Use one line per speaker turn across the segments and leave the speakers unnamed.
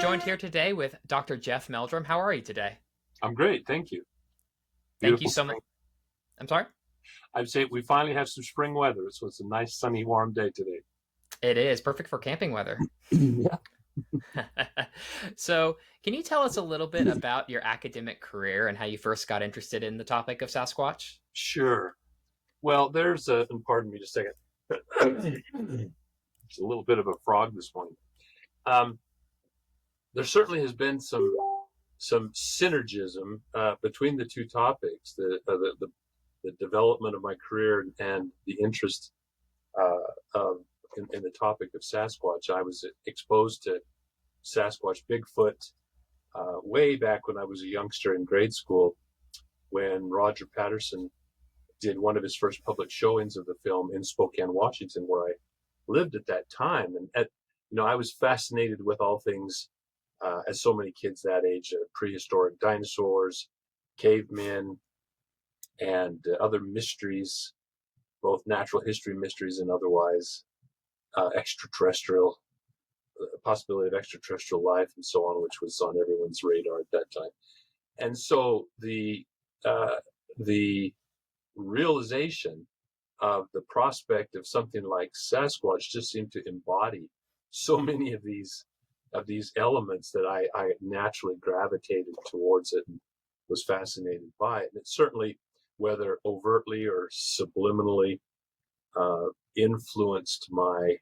joined here today with Dr. Jeff Meldrum. How are you today?
I'm great, thank you.
Thank you
Beautiful
so much.
spring.
I'm sorry?
I'd say we finally have some spring weather, so it's a nice, sunny, warm day today.
It is perfect for camping weather.
Yeah.
So, can you tell us a little bit about your academic career and how you first got interested in the topic of Sasquatch?
Sure. Well, and pardon me just a second. It's a little bit of a frog this morning. Um, there certainly has been some synergism between the two topics, the development of my career and the interest in the topic of Sasquatch. I was exposed to Sasquatch, Bigfoot, way back when I was a youngster in grade school, when Roger Patterson did one of his first public showings of the film in Spokane, Washington, where I lived at that time. I was fascinated with all things, as so many kids that age, prehistoric dinosaurs, cavemen, and other mysteries, both natural history mysteries and otherwise, extraterrestrial, possibility of extraterrestrial life and so on, which was on everyone's radar at that time. And so the realization of the prospect of something like Sasquatch just seemed to embody so many of these elements that I naturally gravitated towards it and was fascinated by it. And it certainly, whether overtly or subliminally, influenced my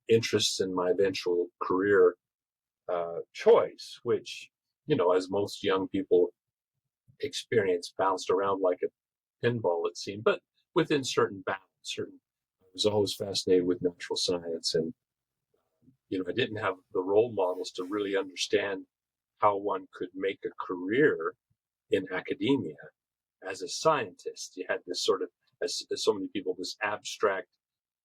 interests in my eventual career choice, which, as most young people experience, bounced around like a pinball, it seemed, but within certain bounds. I was always fascinated with natural science, and I didn't have the role models to really understand how one could make a career in academia as a scientist. You had this sort of, as so many people, this abstract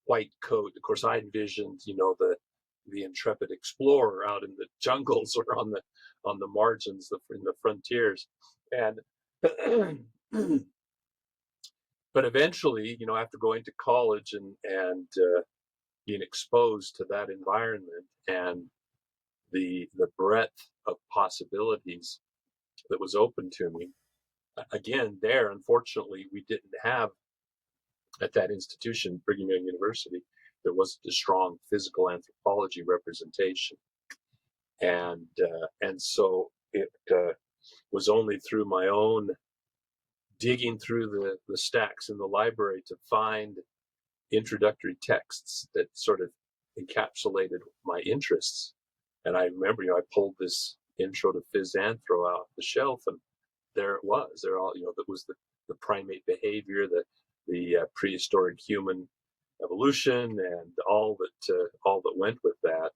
white coat. Of course, I envisioned, the intrepid explorer out in the jungles or on the margins, in the frontiers, and but eventually, after going to college and being exposed to that environment and the breadth of possibilities that was open to me, again, there, unfortunately, we didn't have at that institution, Brigham Young University, there wasn't a strong physical anthropology representation, and so it was only through my own digging through the stacks in the library to find introductory texts that sort of encapsulated my interests. And I remember, I pulled this intro to Phys Anthro out the shelf, and there it was. There all, that was the primate behavior, the prehistoric human evolution, and all that went with that.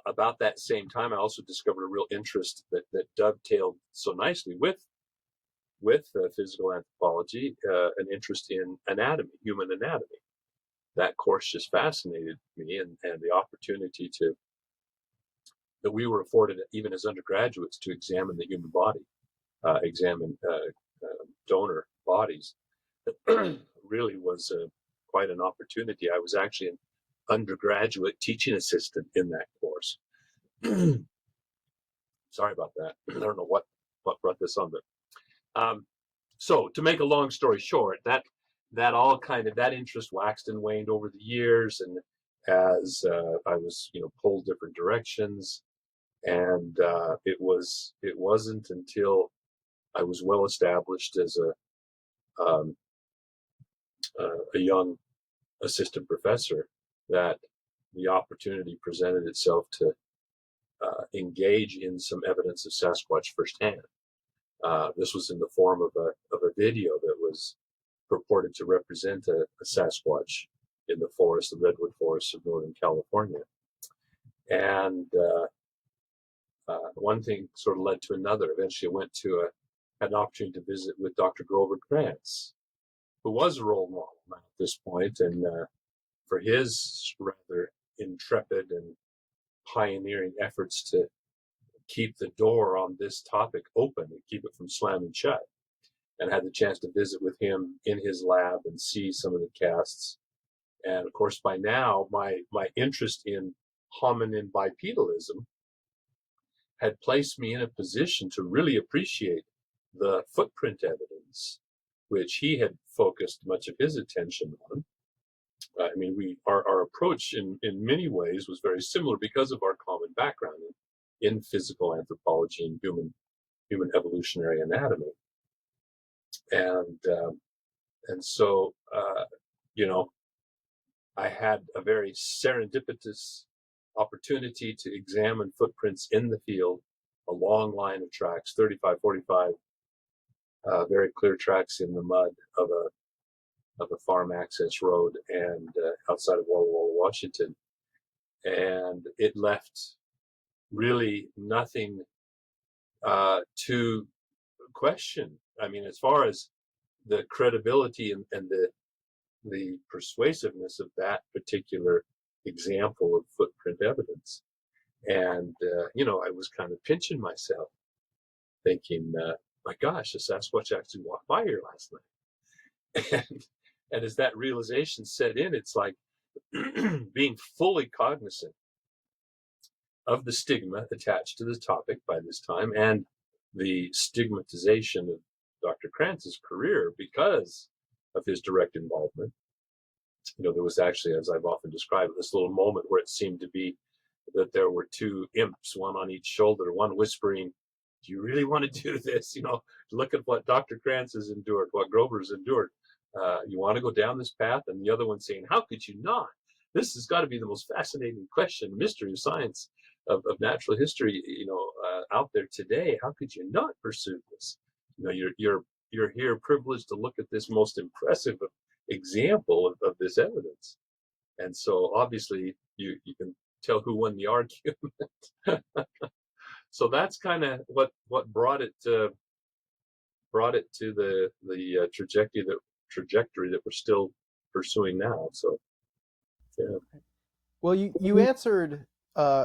About that same time, I also discovered a real interest that dovetailed so nicely with physical anthropology, an interest in anatomy, human anatomy. That course just fascinated me, and the opportunity that we were afforded, even as undergraduates, to examine the human body, examine donor bodies, really was quite an opportunity. I was actually an undergraduate teaching assistant in that course. Sorry about that. I don't know what brought this on, but so to make a long story short, that all kind of that interest waxed and waned over the years, and as I was pulled different directions, and it wasn't until I was well established as a young assistant professor that the opportunity presented itself to engage in some evidence of Sasquatch firsthand. This was in the form of a video that was purported to represent a Sasquatch in the forest, the redwood forests of Northern California. And one thing sort of led to another. Eventually, had an opportunity to visit with Dr. Grover Krantz, who was a role model at this point, and for his rather intrepid and pioneering efforts to keep the door on this topic open and keep it from slamming shut. And had the chance to visit with him in his lab and see some of the casts. And of course, by now, my interest in hominin bipedalism had placed me in a position to really appreciate the footprint evidence, which he had focused much of his attention on. I mean, our approach in many ways was very similar because of our common background in physical anthropology and human evolutionary anatomy. And so, I had a very serendipitous opportunity to examine footprints in the field, a long line of tracks, 35, 45, very clear tracks in the mud of a farm access road and outside of Walla Walla, Washington. And it left really nothing to question. I mean, as far as the credibility and the persuasiveness of that particular example of footprint evidence. And, I was kind of pinching myself, thinking, my gosh, the Sasquatch actually walked by here last night. And as that realization set in, it's like being fully cognizant of the stigma attached to the topic by this time and the stigmatization of Dr. Kranz's career because of his direct involvement. There was actually, as I've often described, this little moment where it seemed to be that there were two imps, one on each shoulder, one whispering, "Do you really want to do this? Look at what Dr. Kranz has endured, what Grover's endured. You want to go down this path?" And the other one saying, "How could you not? This has got to be the most fascinating question, mystery of science, of natural history, out there today. How could you not pursue this? You're here privileged to look at this most impressive example of this evidence." And so obviously you can tell who won the argument. So that's kind of what brought it to the trajectory that we're still pursuing now. So yeah.
Well, you answered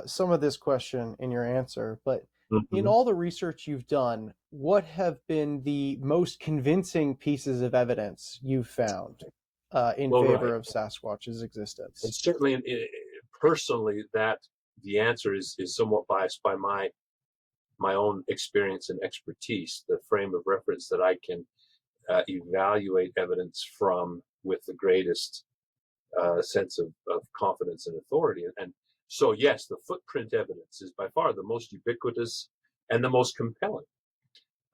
some of this question in your answer, but in
Mm-hmm.
all the research you've done, what have been the most convincing pieces of evidence you've found in favor of Sasquatch's
And
existence?
certainly, personally, that the answer is somewhat biased by my own experience and expertise, the frame of reference that I can evaluate evidence from with the greatest sense of confidence and authority. And so, yes, the footprint evidence is by far the most ubiquitous and the most compelling.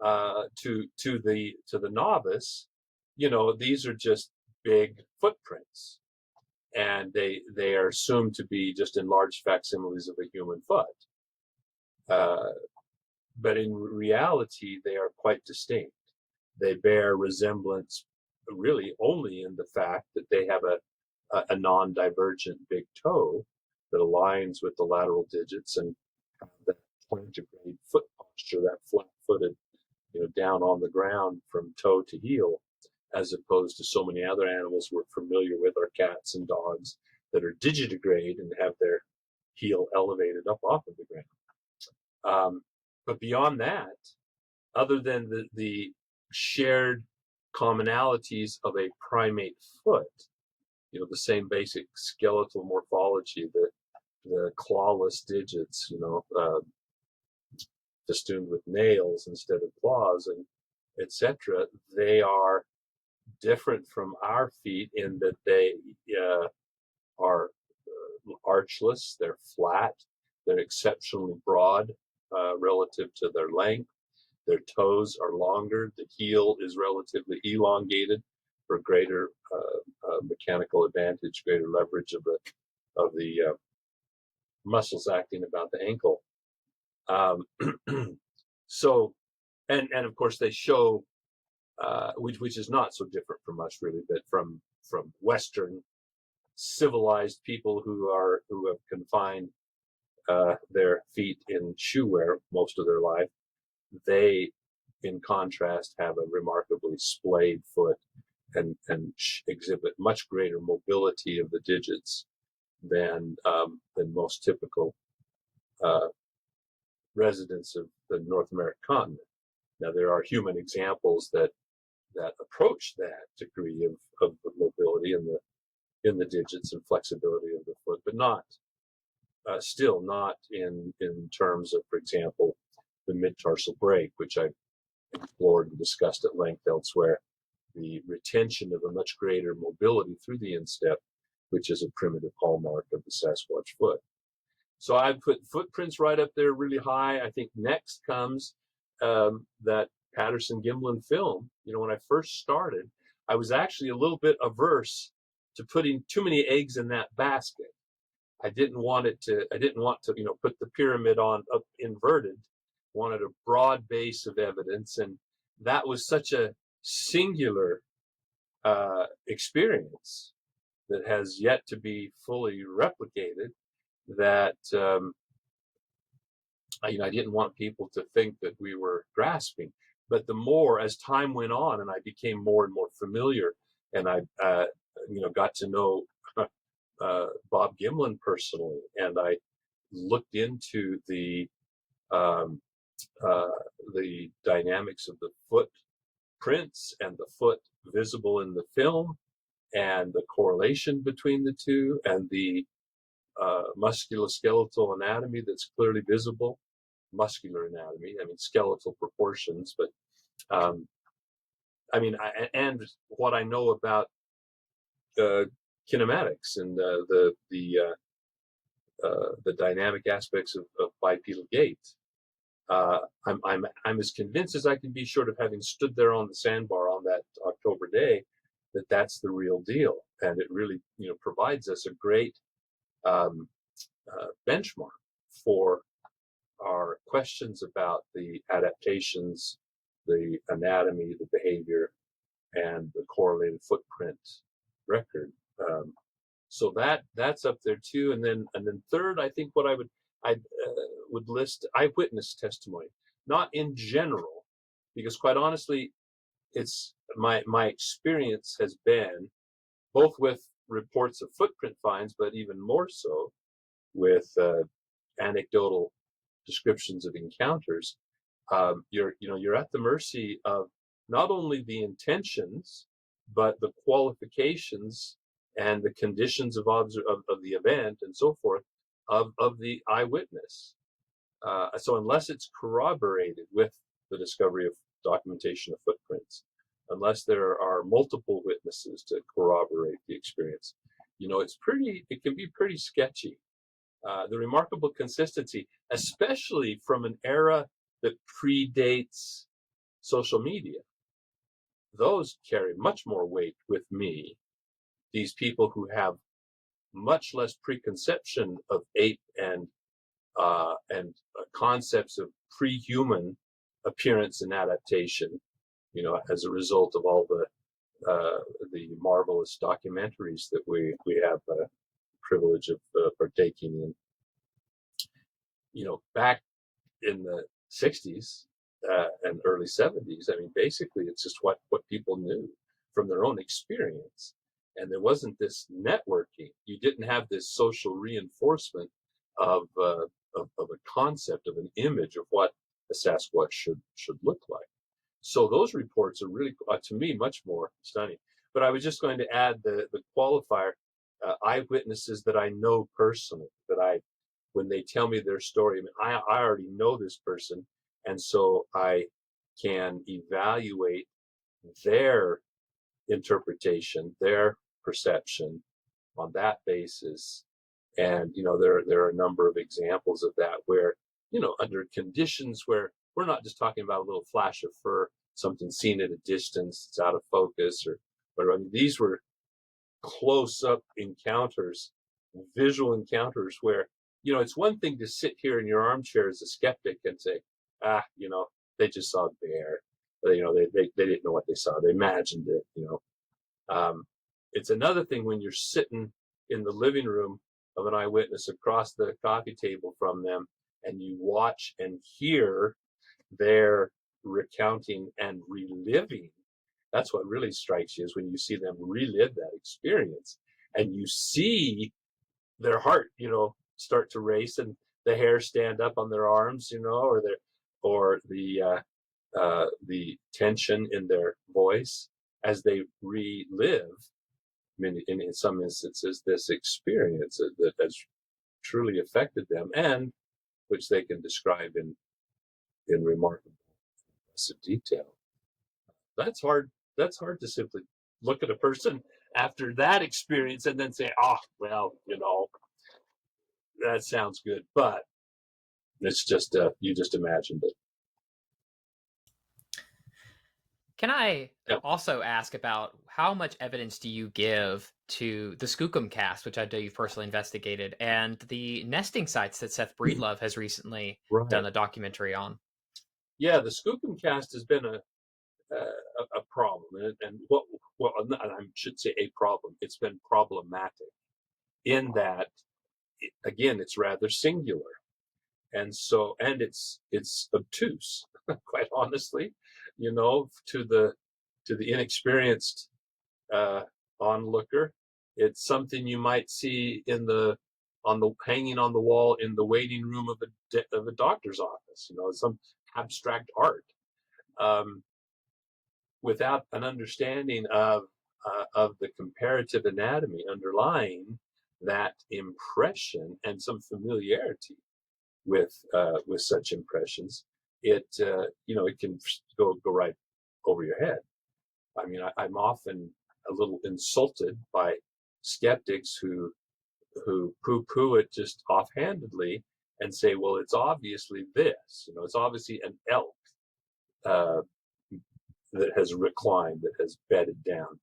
To the novice, these are just big footprints, and they are assumed to be just enlarged facsimiles of a human foot. But in reality, they are quite distinct. They bear resemblance really only in the fact that they have a non-divergent big toe that aligns with the lateral digits and that plantigrade foot posture, that flat-footed, down on the ground from toe to heel, as opposed to so many other animals we're familiar with, our cats and dogs, that are digitigrade and have their heel elevated up off of the ground. But beyond that, other than the shared commonalities of a primate foot, the same basic skeletal morphology, the clawless digits, festooned with nails instead of claws, and etc., they are different from our feet in that they are archless, they're flat, they're exceptionally broad relative to their length. Their toes are longer. The heel is relatively elongated for greater mechanical advantage, greater leverage of the muscles acting about the ankle. So, and of course they show, which is not so different from us really, but from Western civilized people who have confined their feet in shoe wear most of their life. They, in contrast, have a remarkably splayed foot and exhibit much greater mobility of the digits than most typical residents of the North American continent. Now, there are human examples that approach that degree of mobility in the digits and flexibility of the foot, but not still not in terms of, for example, the mid-tarsal break, which I've explored and discussed at length elsewhere, the retention of a much greater mobility through the instep, which is a primitive hallmark of the Sasquatch foot. So I'd put footprints right up there really high. I think next comes that Patterson-Gimlin film. You know, when I first started, I was actually a little bit averse to putting too many eggs in that basket. I didn't want to, you know, put the pyramid on up inverted. Wanted a broad base of evidence, and that was such a singular experience that has yet to be fully replicated, that I didn't want people to think that we were grasping. But the more, as time went on, and I became more and more familiar, and I got to know Bob Gimlin personally, and I looked into the dynamics of the footprints and the foot visible in the film, and the correlation between the two, and the musculoskeletal anatomy that's clearly visible. Muscular anatomy, I mean skeletal proportions, but and what I know about kinematics and the dynamic aspects of bipedal gait. I'm as convinced as I can be, short of having stood there on the sandbar on that October day, that that's the real deal, and it really provides us a great benchmark for our questions about the adaptations, the anatomy, the behavior, and the correlated footprint record. So that's up there too. And then third, I think what I would list eyewitness testimony, not in general, because quite honestly, it's my experience has been both with reports of footprint finds, but even more so with anecdotal descriptions of encounters. You're at the mercy of not only the intentions, but the qualifications and the conditions of the event and so forth of the eyewitness. So unless it's corroborated with the discovery of documentation of footprints, unless there are multiple witnesses to corroborate the experience, it can be pretty sketchy. The remarkable consistency, especially from an era that predates social media, those carry much more weight with me. These people who have much less preconception of ape and concepts of pre-human appearance and adaptation, as a result of all the marvelous documentaries that we have privilege of partaking in. Back in the 60s and early 70s, I mean, basically it's just what people knew from their own experience. And there wasn't this networking. You didn't have this social reinforcement of a concept, of an image of what a Sasquatch should look like. So those reports are really, to me, much more stunning. But I was just going to add the qualifier, eyewitnesses that I know personally, when they tell me their story, I already know this person, and so I can evaluate their interpretation, their perception on that basis. And there are a number of examples of that where, under conditions where we're not just talking about a little flash of fur, something seen at a distance, it's out of focus, or these were close-up encounters, visual encounters where, it's one thing to sit here in your armchair as a skeptic and say, they just saw a bear. They didn't know what they saw. They imagined it, It's another thing when you're sitting in the living room of an eyewitness across the coffee table from them, and you watch and hear their recounting and reliving. That's what really strikes you, is when you see them relive that experience, and you see their heart, start to race, and the hair stand up on their arms, or the tension in their voice as they relive, in some instances, this experience that has truly affected them, and which they can describe in remarkable detail. That's hard. That's hard to simply look at a person after that experience and then say, "Ah, well, that sounds good," but it's just you just imagined it.
Can I
Yep.
also ask about how much evidence do you give to the Skookum cast, which I know you've personally investigated, and the nesting sites that Seth Breedlove has recently done
Right.
a documentary on?
Yeah, the Skookum cast has been a problem, and well, I should say a problem. It's been problematic in that, again, it's rather singular, and it's obtuse, quite honestly, to the inexperienced uh, onlooker. It's something you might see on the hanging on the wall in the waiting room of a doctor's office. Some abstract art. Um, Without an understanding of the comparative anatomy underlying that impression and some familiarity with such impressions, it can go right over your head. I mean, I'm often a little insulted by skeptics who poo-poo it just offhandedly and say, well, it's obviously this. It's obviously an elk uh, that has reclined, that has bedded down.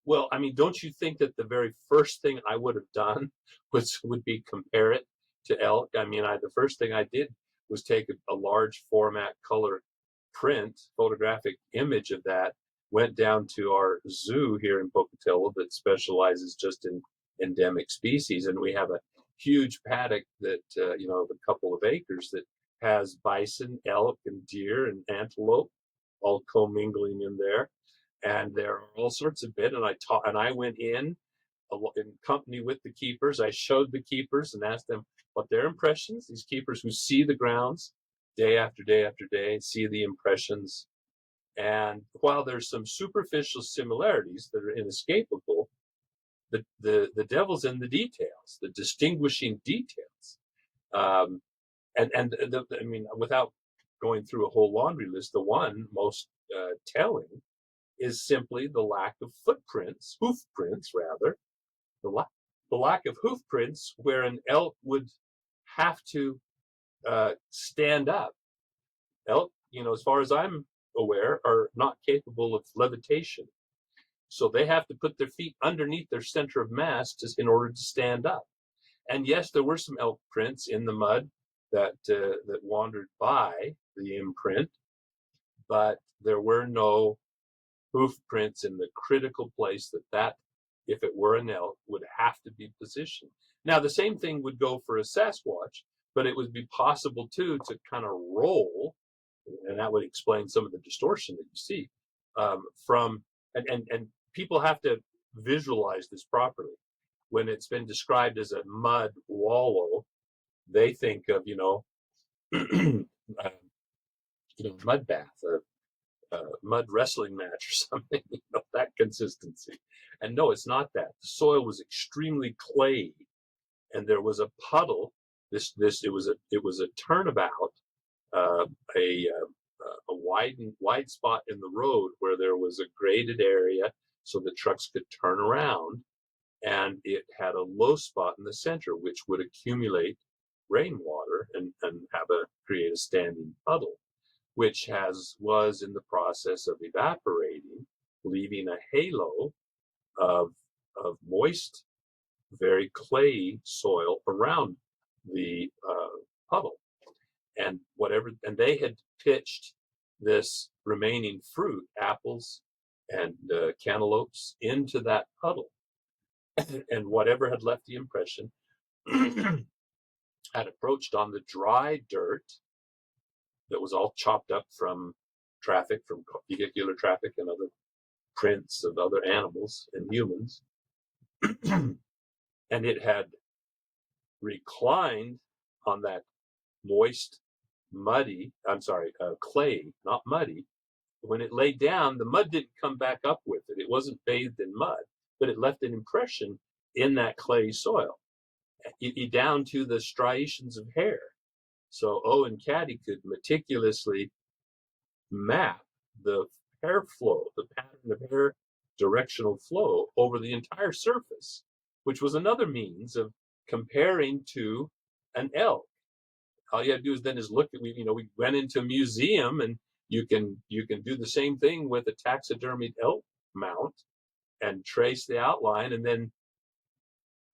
Well, I mean, don't you think that the very first thing I would have done would be compare it to elk? I mean, the first thing I did was take a large format color print, photographic image of that, went down to our zoo here in Pocatello that specializes just in endemic species, and we have a huge paddock that of a couple of acres that has bison, elk, and deer and antelope all commingling in there, and there are all sorts of bit. And I went in company with the keepers. I showed the keepers and asked them what their impressions. These keepers who see the grounds day after day after day, see the impressions, and while there's some superficial similarities that are inescapable, the devil's in the details, the distinguishing details. Um, I mean, without going through a whole laundry list, the one most telling is simply the lack of footprints, hoof prints rather, the lack of hoof prints where an elk would have to stand up. Elk, as far as I'm aware, are not capable of levitation. So they have to put their feet underneath their center of mass in order to stand up. And yes, there were some elk prints in the mud that wandered by the imprint, but there were no hoof prints in the critical place that if it were an elk, would have to be positioned. Now, the same thing would go for a Sasquatch, but it would be possible too to kind of roll, and that would explain some of the distortion that you see from. And people have to visualize this properly. When it's been described as a mud wallow, they think of mud bath, mud wrestling match or something, that consistency. And no, it's not that. The soil was extremely clayey, and there was a puddle. It was a turnabout, uh, a wide spot in the road where there was a graded area so the trucks could turn around, and it had a low spot in the center which would accumulate rainwater and create a standing puddle, which was in the process of evaporating, leaving a halo of moist, very clayey soil around the puddle. And they had pitched this remaining fruit, apples and cantaloupes, into that puddle. And whatever had left the impression had approached on the dry dirt that was all chopped up from traffic, from vehicular traffic and other prints of other animals and humans. And it had reclined on that moist, clay, not muddy. When it lay down, the mud didn't come back up with it. It wasn't bathed in mud, but it left an impression in that clay soil. down to the striations of hair. So Owen Caddy could meticulously map the hair flow, the pattern of hair directional flow over the entire surface, which was another means of comparing to an elk. All you have to do is then look at, we went into a museum, and you can do the same thing with a taxidermied elk mount and trace the outline and then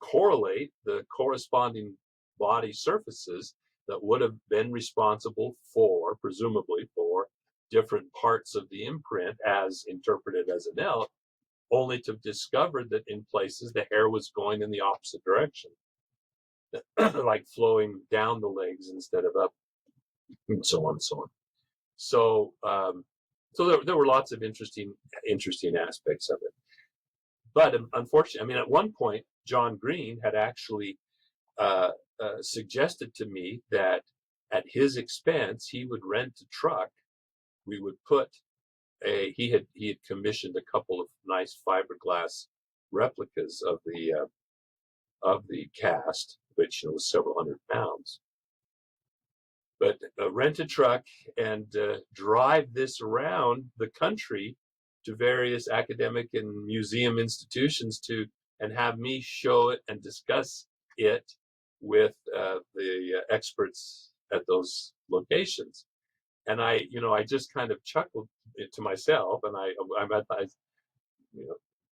correlate the corresponding body surfaces that would have been responsible for, presumably, for different parts of the imprint as interpreted as an elk, only to discover that in places the hair was going in the opposite direction, like flowing down the legs instead of up, and so on and so on. So, there were lots of interesting aspects of it. But unfortunately, at one point, John Green had actually suggested to me that at his expense, he would rent a truck. We would put he had commissioned a couple of nice fiberglass replicas of the cast, which was several hundred pounds. But rent a truck and drive this around the country to various academic and museum institutions and have me show it and discuss it with the experts at those locations. And I just kind of chuckled to myself, and I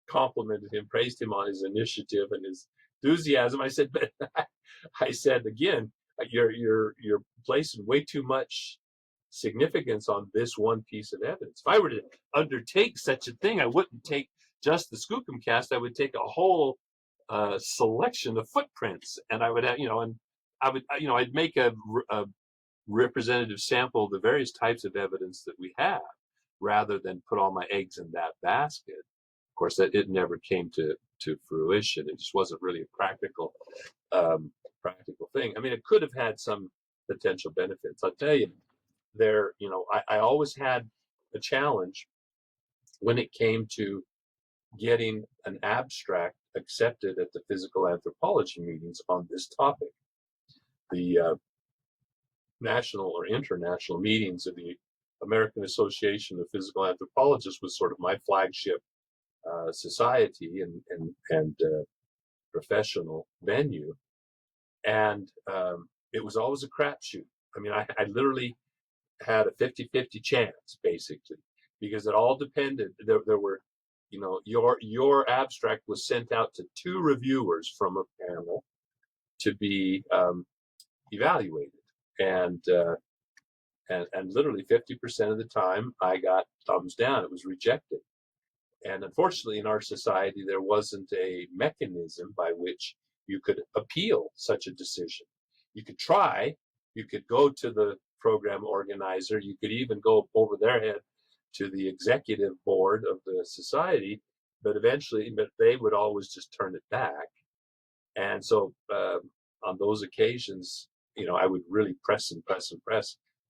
complimented him, praised him on his initiative and his enthusiasm. I said, but I said again, you're placing way too much significance on this one piece of evidence. If I were to undertake such a thing, I wouldn't take just the Skookum cast. I would take a whole selection of footprints, and I would, I'd make a representative sample of the various types of evidence that we have, rather than put all my eggs in that basket. Of course, that it never came to fruition. It just wasn't really a practical thing. It could have had some potential benefits. I'll tell you, I always had a challenge when it came to getting an abstract accepted at the physical anthropology meetings on this topic. The national or international meetings of the American Association of Physical Anthropologists was sort of my flagship society and professional venue, and it was always a crapshoot. I literally had a 50-50 chance, basically, because it all depended. There were, your abstract was sent out to 2 reviewers from a panel to be evaluated, and literally 50% of the time I got thumbs down. It was rejected. And unfortunately, in our society, there wasn't a mechanism by which you could appeal such a decision. You could try, you could go to the program organizer, you could even go over their head to the executive board of the society, but they would always just turn it back. And so on those occasions, I would really press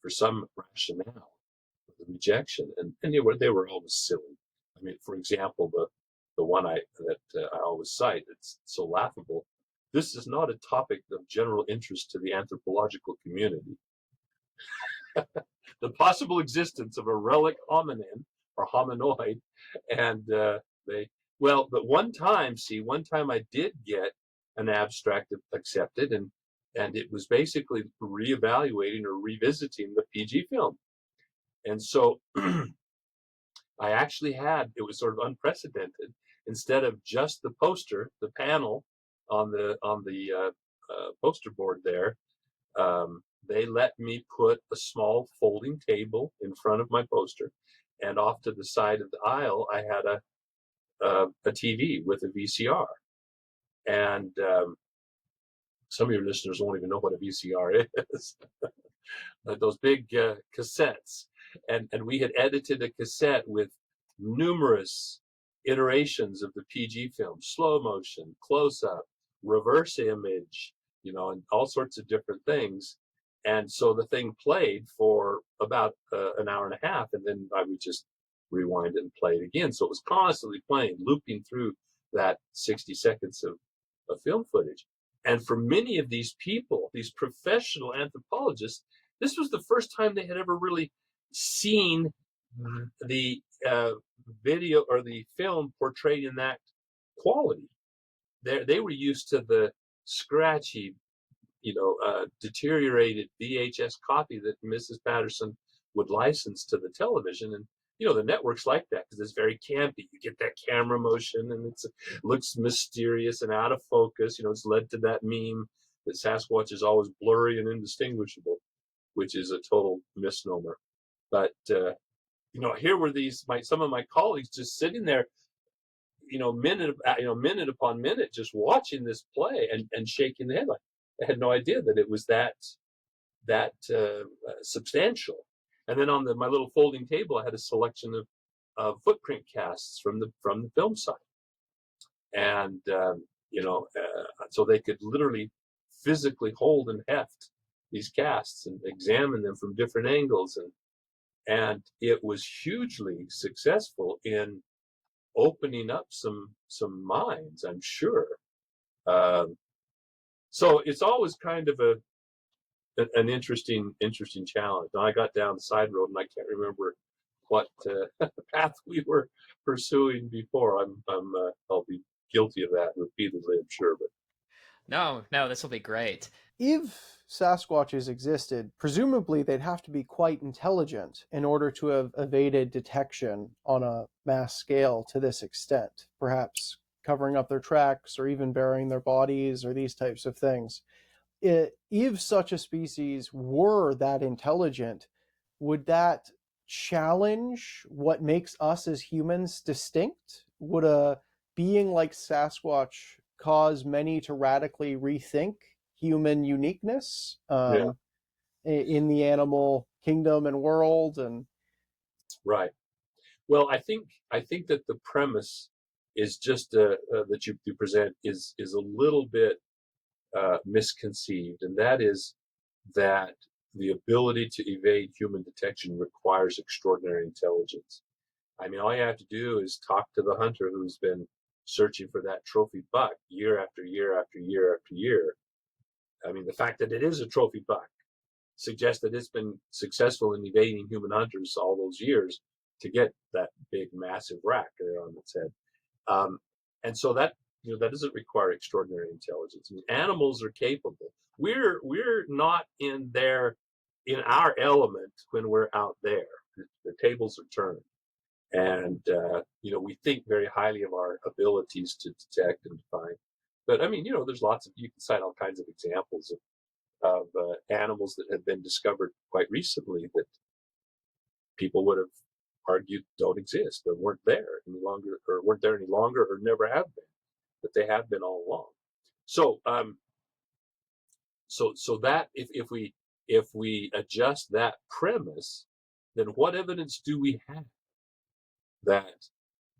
for some rationale for the rejection, and they were always silly. For example, the one that I always cite, it's so laughable. This is not a topic of general interest to the anthropological community. The possible existence of a relic hominin or hominoid, and but one time I did get an abstract accepted, and it was basically reevaluating or revisiting the PG film, and so I actually it was sort of unprecedented. Instead of just the poster, the panel on the poster board there, they let me put a small folding table in front of my poster, and off to the side of the aisle, I had a TV with a VCR. And some of your listeners won't even know what a VCR is. Those big cassettes. And we had edited a cassette with numerous iterations of the PG film, slow motion, close up, reverse image, and all sorts of different things. And so the thing played for about an hour and a half, and then I would just rewind it and play it again. So it was constantly playing, looping through that 60 seconds of film footage. And for many of these people, these professional anthropologists, this was the first time they had ever really seen the video or the film portrayed in that quality. They were used to the scratchy, deteriorated VHS copy that Mrs. Patterson would license to the television. And, the networks like that because it's very campy. You get that camera motion and it looks mysterious and out of focus. It's led to that meme that Sasquatch is always blurry and indistinguishable, which is a total misnomer. But, here were some of my colleagues just sitting there, minute upon minute, just watching this play and shaking their head. Like, I had no idea that it was that substantial. And then on my little folding table, I had a selection of footprint casts from the film site, and so they could literally physically hold and heft these casts and examine them from different angles, and it was hugely successful in opening up some minds, I'm sure. So it's always kind of an interesting challenge. And I got down the side road, and I can't remember what path we were pursuing before. I'll be guilty of that repeatedly, I'm sure. But
no, this will be great.
If Sasquatches existed, presumably they'd have to be quite intelligent in order to have evaded detection on a mass scale to this extent, perhaps covering up their tracks or even burying their bodies or these types of things. If such a species were that intelligent, would that challenge what makes us as humans distinct? Would a being like Sasquatch cause many to radically rethink human uniqueness in the animal kingdom and world? And
right. Well, I think that the premise is just that you present is a little bit misconceived, and that is that the ability to evade human detection requires extraordinary intelligence. I mean, all you have to do is talk to the hunter who's been searching for that trophy buck year after year after year after year. I mean, the fact that it is a trophy buck suggests that it's been successful in evading human hunters all those years to get that big, massive rack there on its head. And so that that doesn't require extraordinary intelligence. I mean, animals are capable. We're not in our element when we're out there. The tables are turned, and we think very highly of our abilities to detect and find. But I mean, there's lots of, you can cite all kinds of examples of animals that have been discovered quite recently that people would have argued don't exist or weren't there any longer, or never have been, but they have been all along. So so that if we adjust that premise, then what evidence do we have that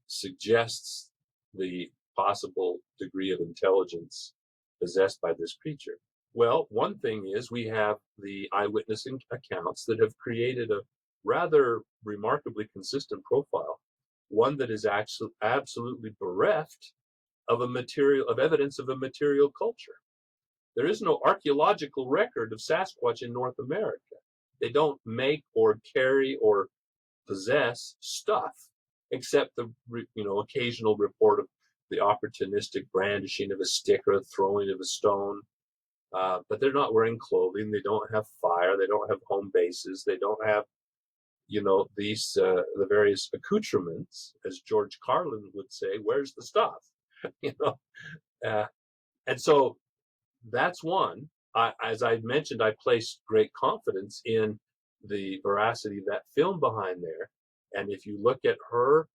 suggests the possible degree of intelligence possessed by this creature? Well, one thing is we have the eyewitness accounts that have created a rather remarkably consistent profile, one that is actually absolutely bereft of evidence of a material culture. There is no archaeological record of Sasquatch in North America. They don't make or carry or possess stuff, except the occasional report of the opportunistic brandishing of a stick or the throwing of a stone. But they're not wearing clothing. They don't have fire. They don't have home bases. They don't have these the various accoutrements, as George Carlin would say. Where's the stuff? And so that's one. As I mentioned, I placed great confidence in the veracity of that film behind there. And if you look at her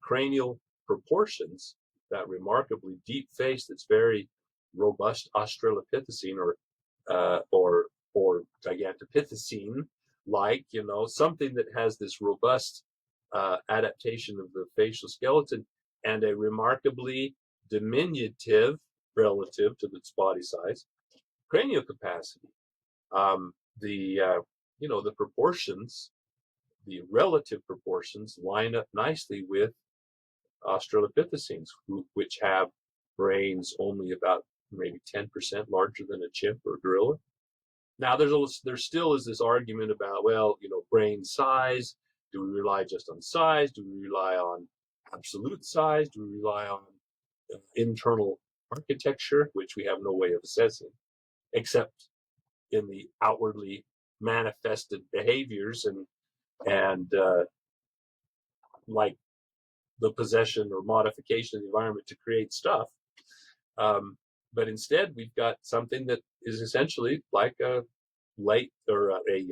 cranial proportions, that remarkably deep face that's very robust Australopithecine or Gigantopithecine, like something that has this robust adaptation of the facial skeleton and a remarkably diminutive relative to its body size cranial capacity. The proportions, the relative proportions, line up nicely with Australopithecines, which have brains only about maybe 10% larger than a chimp or a gorilla. Now, there still is this argument about, well, brain size. Do we rely just on size? Do we rely on absolute size? Do we rely on internal architecture, which we have no way of assessing, except in the outwardly manifested behaviors and like the possession or modification of the environment to create stuff. But instead, we've got something that is essentially like a late or a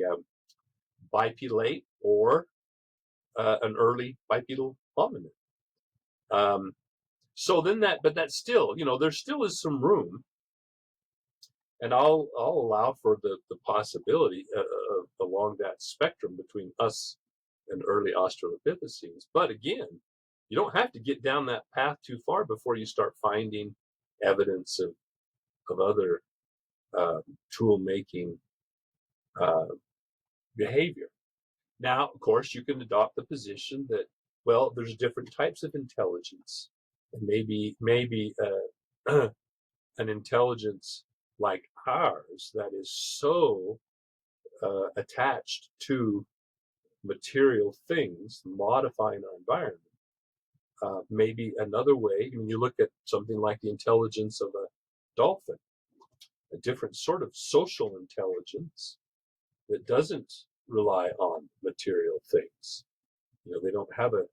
bipedal ape or an early bipedal hominid. So then but that's still, there still is some room, and I'll allow for the possibility along that spectrum between us and early Australopithecines. But again, you don't have to get down that path too far before you start finding evidence of other tool-making behavior. Now, of course, you can adopt the position that, well, there's different types of intelligence, and maybe an intelligence like ours that is so attached to material things, modifying our environment. Maybe another way, when you look at something like the intelligence of a dolphin, a different sort of social intelligence that doesn't rely on material things. They don't have a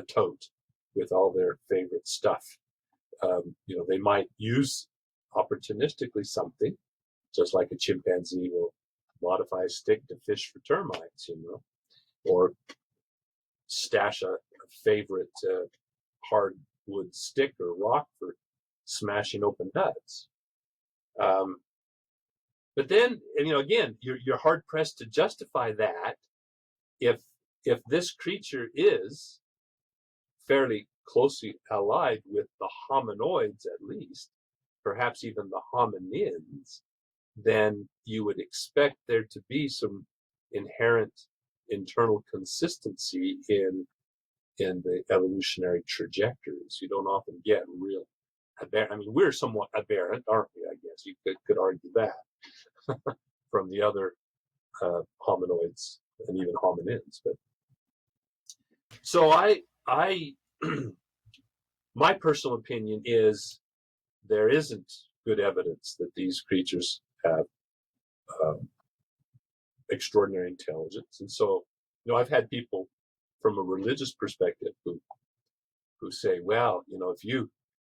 tote with all their favorite stuff. They might use opportunistically something, just like a chimpanzee will modify a stick to fish for termites, or stash a favorite hardwood stick or rock for smashing open nuts. But then, again, you're hard pressed to justify that if this creature is fairly closely allied with the hominoids, at least, perhaps even the hominins, then you would expect there to be some inherent internal consistency in the evolutionary trajectories. You don't often get real aberrant. I mean, we're somewhat aberrant, aren't we? I guess you could argue that from the other hominoids and even hominins. But so I my personal opinion is there isn't good evidence that these creatures have extraordinary intelligence. And so, I've had people from a religious perspective who say, well,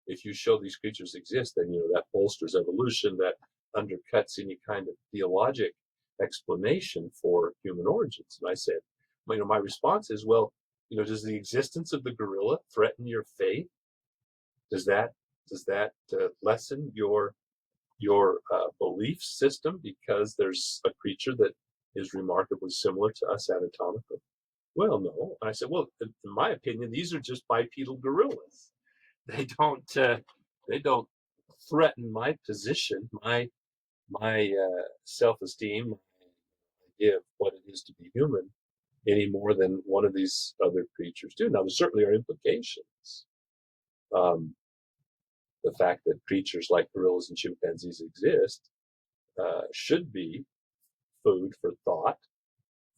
if you show these creatures exist, then that bolsters evolution, that undercuts any kind of theologic explanation for human origins. And I said, my response is, well, does the existence of the gorilla threaten your faith? Does that lessen your belief system because there's a creature that is remarkably similar to us anatomically? Well, no. I said, well, in my opinion, these are just bipedal gorillas. They don't threaten my position, my self-esteem, my idea of what it is to be human, any more than one of these other creatures do. Now, there certainly are implications. The fact that creatures like gorillas and chimpanzees exist should be food for thought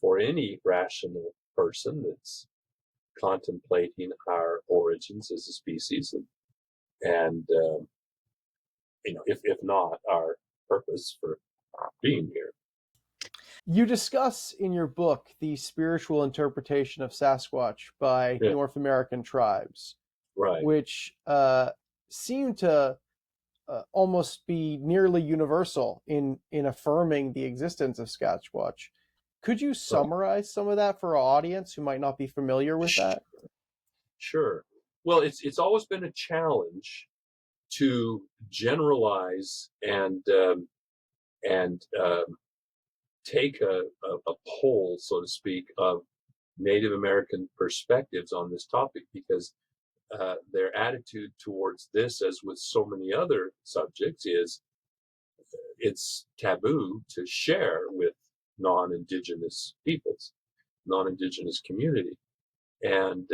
for any rational person that's contemplating our origins as a species, and if not, our purpose for being here.
You discuss in your book the spiritual interpretation of Sasquatch by North American tribes,
right,
which seem to almost be nearly universal in affirming the existence of Sasquatch. Could you summarize some of that for our audience who might not be familiar with that?
Sure. Well, it's always been a challenge to generalize and take a poll, so to speak, of Native American perspectives on this topic, because their attitude towards this, as with so many other subjects, is it's taboo to share with non-Indigenous peoples, non-Indigenous community, and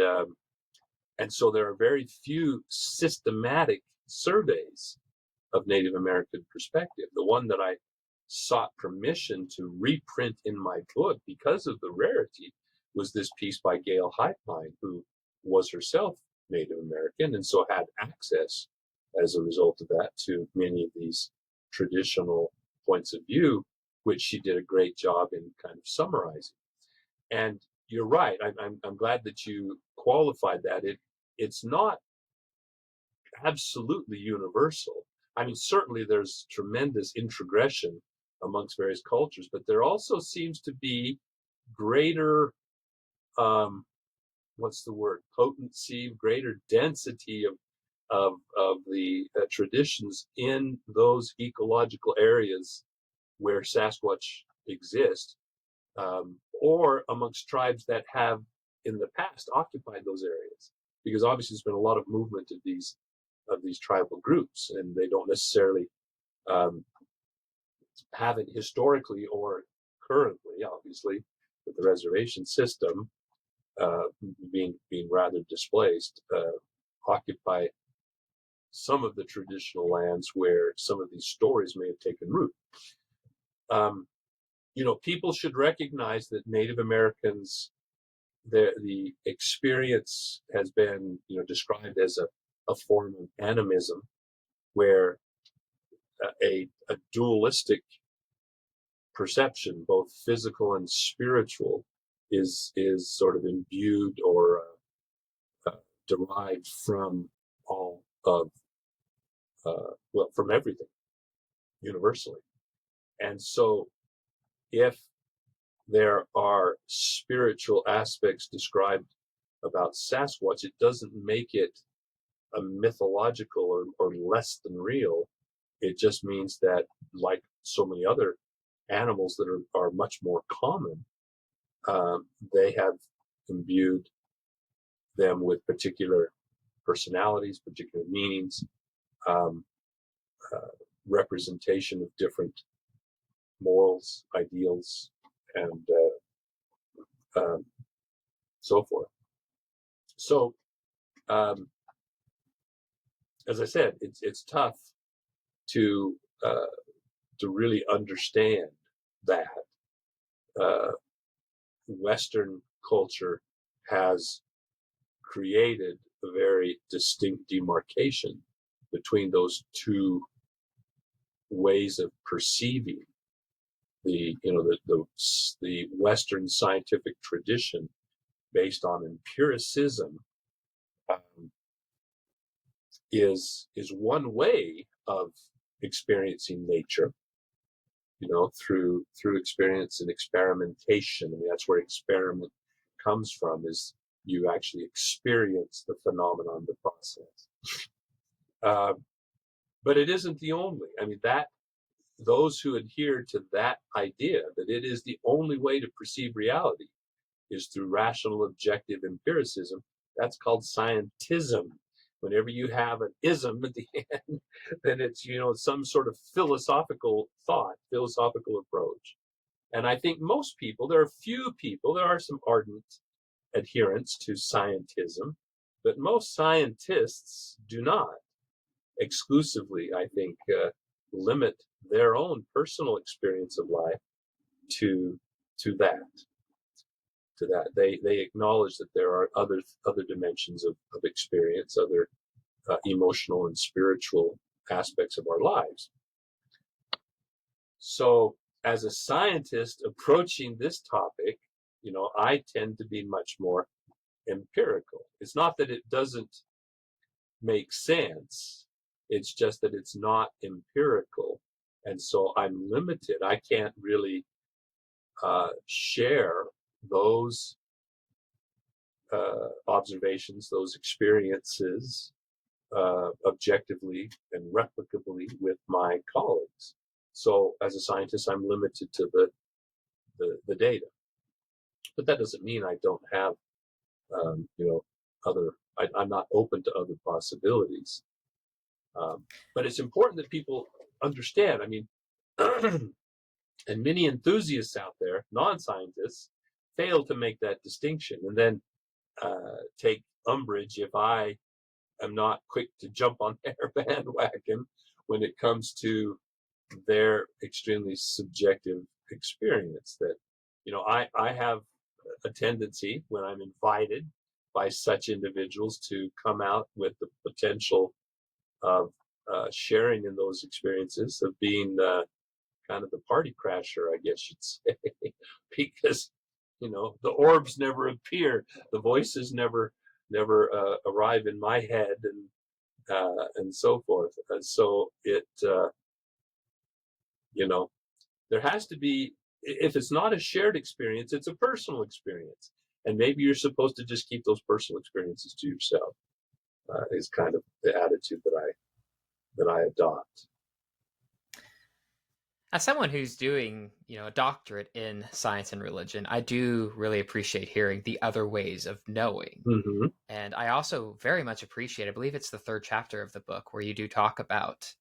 so there are very few systematic surveys of Native American perspective. The one that I sought permission to reprint in my book because of the rarity was this piece by Gail Highpine, who was herself Native American and so had access as a result of that to many of these traditional points of view, which she did a great job in kind of summarizing. And you're right. I'm glad that you qualified that. It's not absolutely universal. I mean, certainly there's tremendous introgression amongst various cultures, but there also seems to be greater, what's the word, potency, greater density of the traditions in those ecological areas where Sasquatch exist, or amongst tribes that have in the past occupied those areas, because obviously there's been a lot of movement of these tribal groups, and they don't necessarily have it historically or currently, obviously, with the reservation system being rather displaced, occupy some of the traditional lands where some of these stories may have taken root. People should recognize that Native Americans, the experience has been, described as a form of animism, where a dualistic perception, both physical and spiritual, is sort of imbued or derived from all of from everything universally. And so if there are spiritual aspects described about Sasquatch, it doesn't make it a mythological or less than real. It just means that, like so many other animals that are much more common, they have imbued them with particular personalities, particular meanings, representation of different morals, ideals, and so forth. So, as I said, it's tough to really understand that Western culture has created a very distinct demarcation between those two ways of perceiving the Western scientific tradition based on empiricism is one way of experiencing nature, through experience and experimentation. I mean, that's where experiment comes from, is you actually experience the phenomenon, the process. But it isn't the only. I mean, those who adhere to that idea, that it is the only way to perceive reality is through rational, objective empiricism, that's called scientism. Whenever you have an ism at the end, then it's, some sort of philosophical thought, philosophical approach. And I think most people, there are some ardent adherents to scientism, but most scientists do not exclusively, I think, limit their own personal experience of life to that. They acknowledge that there are other dimensions of experience, other emotional and spiritual aspects of our lives. So as a scientist approaching this topic, I tend to be much more empirical. It's not that it doesn't make sense. It's just that it's not empirical. And so I'm limited. I can't really share those observations, those experiences objectively and replicably with my colleagues. So as a scientist, I'm limited to the data. But that doesn't mean I don't have, I'm not open to other possibilities. But it's important that people understand. I mean, and many enthusiasts out there, non-scientists, fail to make that distinction, and then take umbrage if I am not quick to jump on their bandwagon when it comes to their extremely subjective experience. That, I have a tendency when I'm invited by such individuals to come out with the potential of sharing in those experiences, of being kind of the party crasher, I guess you'd say, because the orbs never appear, the voices never arrive in my head, and so forth. So it there has to be, if it's not a shared experience, it's a personal experience, and maybe you're supposed to just keep those personal experiences to yourself. Is kind of the attitude that I adopt.
As someone who's doing, a doctorate in science and religion, I do really appreciate hearing the other ways of knowing.
Mm-hmm.
And I also very much appreciate, I believe it's the 3rd chapter of the book, where you do talk about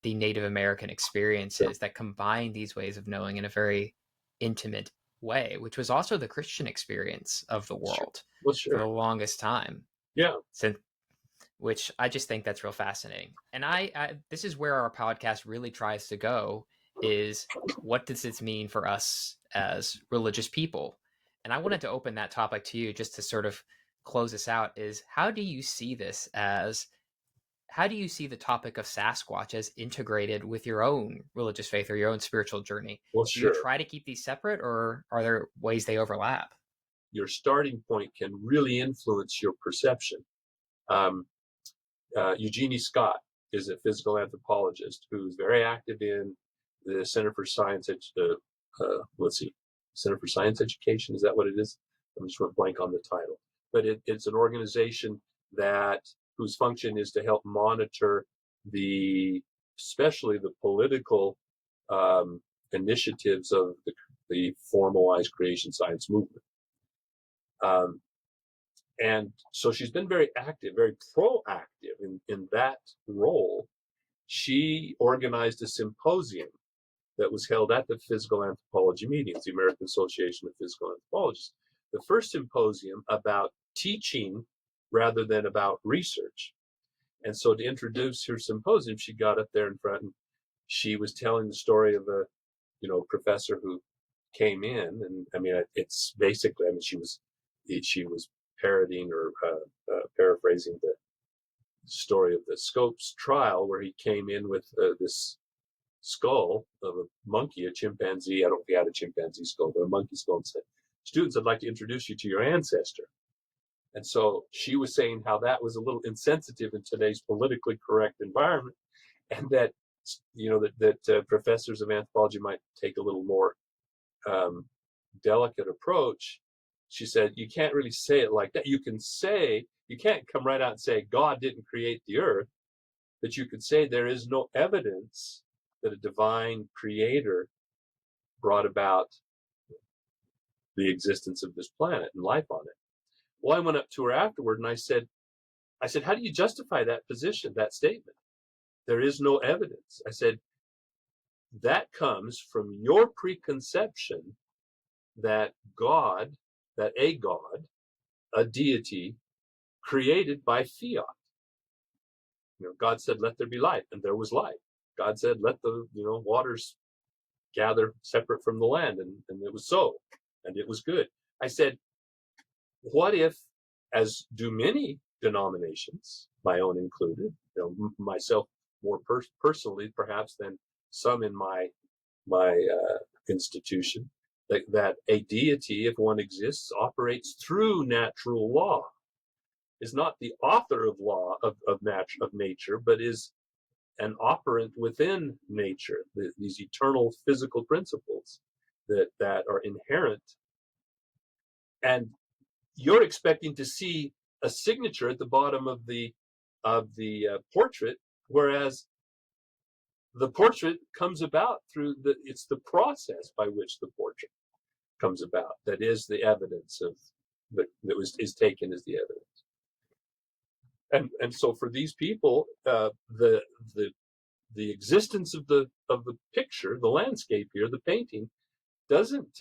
the Native American experiences that combine these ways of knowing in a very intimate way, which was also the Christian experience of the world for the longest time.
Yeah.
Which I just think that's real fascinating. And I this is where our podcast really tries to go, is what does this mean for us as religious people? And I wanted to open that topic to you just to sort of close us out, is how do you see the topic of Sasquatch as integrated with your own religious faith or your own spiritual journey?
Well,
do you try to keep these separate, or are there ways they overlap?
Your starting point can really influence your perception. Eugenie Scott is a physical anthropologist who's very active in the Center for Science Center for Science Education. Is that what it is? I just went blank on the title. But it's an organization whose function is to help monitor especially the political initiatives of the formalized creation science movement. And so she's been very active, very proactive in that role. She organized a symposium that was held at the Physical Anthropology meetings, the American Association of Physical Anthropologists. The first symposium about teaching rather than about research. And so to introduce her symposium, she got up there in front and she was telling the story of a professor who came in. And I mean, it's basically, she was parodying or paraphrasing the story of the Scopes trial, where he came in with this skull of a monkey, a chimpanzee. I don't know if he had a chimpanzee skull, but a monkey skull, and said, "Students, I'd like to introduce you to your ancestor." And so she was saying how that was a little insensitive in today's politically correct environment, and that professors of anthropology might take a little more delicate approach. She said, you can't really say it like that. You can't come right out and say God didn't create the earth, but you could say there is no evidence that a divine creator brought about the existence of this planet and life on it. Well, I went up to her afterward and I said, how do you justify that position, that statement? There is no evidence. I said, that comes from your preconception that a deity created by fiat. God said, let there be light, and there was light. God said, let the waters gather separate from the land, and it was so, and it was good. I said, what if, as do many denominations, my own included, myself more personally perhaps than some in my institution, that a deity, if one exists, operates through natural law, is not the author of law of nature, but is an operant within nature, these eternal physical principles that are inherent. And you're expecting to see a signature at the bottom of the portrait, whereas the portrait comes about through it's the process by which the portrait comes about that is the evidence is taken as the evidence. And so for these people, the existence of the picture, the landscape here, the painting, doesn't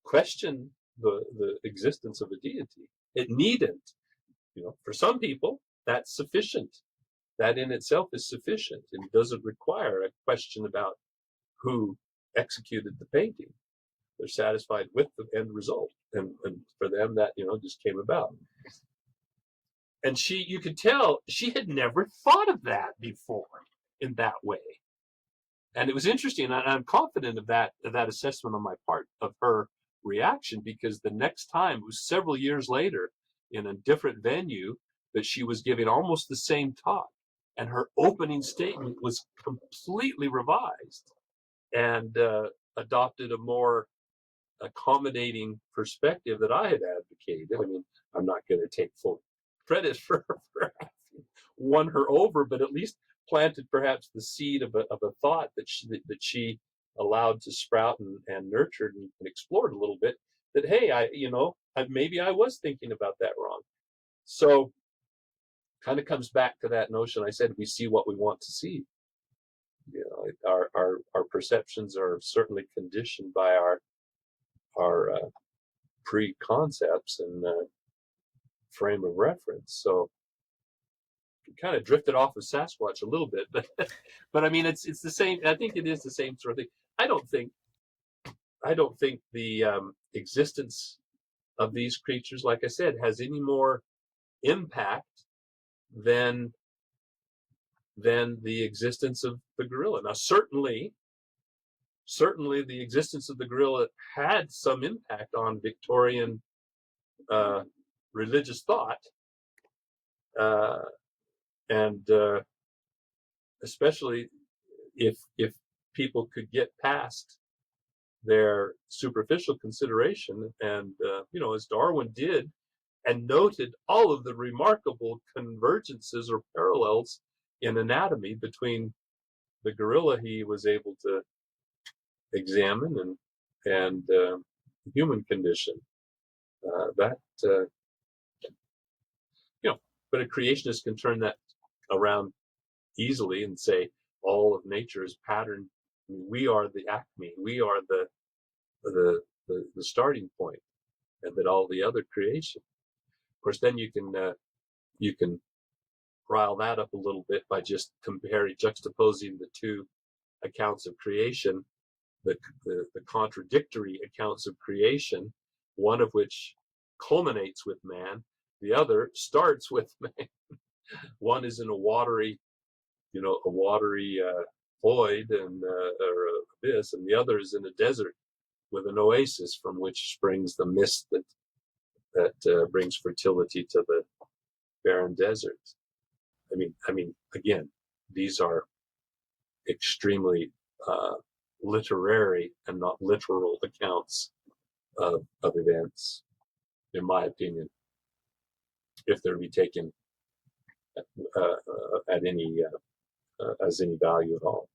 question the existence of a deity. It needn't. For some people, that's sufficient that in itself is sufficient and doesn't require a question about who executed the painting. They're satisfied with the end result, and for them that just came about. And you could tell she had never thought of that before in that way. And it was interesting. I'm confident of that assessment on my part, of her reaction, because the next time, it was several years later in a different venue, that she was giving almost the same talk, and her opening statement was completely revised and adopted a more accommodating perspective that I had advocated. I mean, I'm not going to take full credit for won her over, but at least planted perhaps the seed of a thought that she allowed to sprout and nurtured and explored a little bit. That, hey, maybe I was thinking about that wrong. So kind of comes back to that notion. I said, we see what we want to see. Our perceptions are certainly conditioned by our preconcepts and frame of reference. So kind of drifted off of Sasquatch a little bit, but I mean, it's the same. I think it is the same sort of thing. I don't think the existence of these creatures, like I said, has any more impact than the existence of the gorilla. Now, certainly the existence of the gorilla had some impact on Victorian religious thought, and especially if people could get past their superficial consideration, and as Darwin did, and noted all of the remarkable convergences or parallels in anatomy between the gorilla he was able to examine and the human condition. But a creationist can turn that around easily and say all of nature is patterned. We are the acme. We are the starting point, and that all the other creation. Of course, then you can rile that up a little bit by just juxtaposing the two accounts of creation, the contradictory accounts of creation, one of which culminates with man, the other starts with man. One is in a watery void or abyss, and the other is in a desert with an oasis from which springs the mist that brings fertility to the barren desert. I mean, again, these are extremely literary and not literal accounts of events, in my opinion, if they're to be taken at any as any value at all.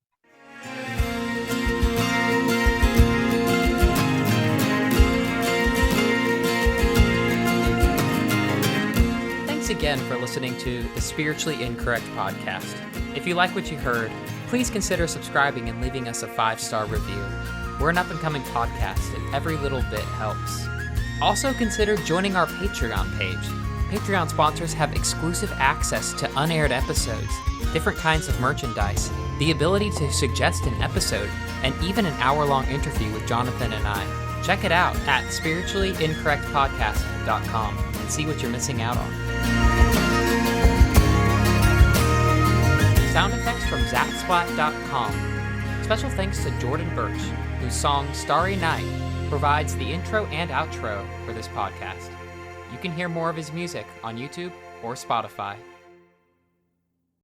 Thanks again for listening to the Spiritually Incorrect podcast. If you like what you heard, please consider subscribing and leaving us a 5-star review. We're an up-and-coming podcast, and every little bit helps. Also consider joining our Patreon page. Patreon sponsors have exclusive access to unaired episodes, different kinds of merchandise, the ability to suggest an episode, and even an hour-long interview with Jonathan and I. Check it out at spirituallyincorrectpodcast.com and see what you're missing out on. Sound effects from zapsplat.com. Special thanks to Jordan Birch, whose song Starry Night provides the intro and outro for this podcast. You can hear more of his music on YouTube or Spotify.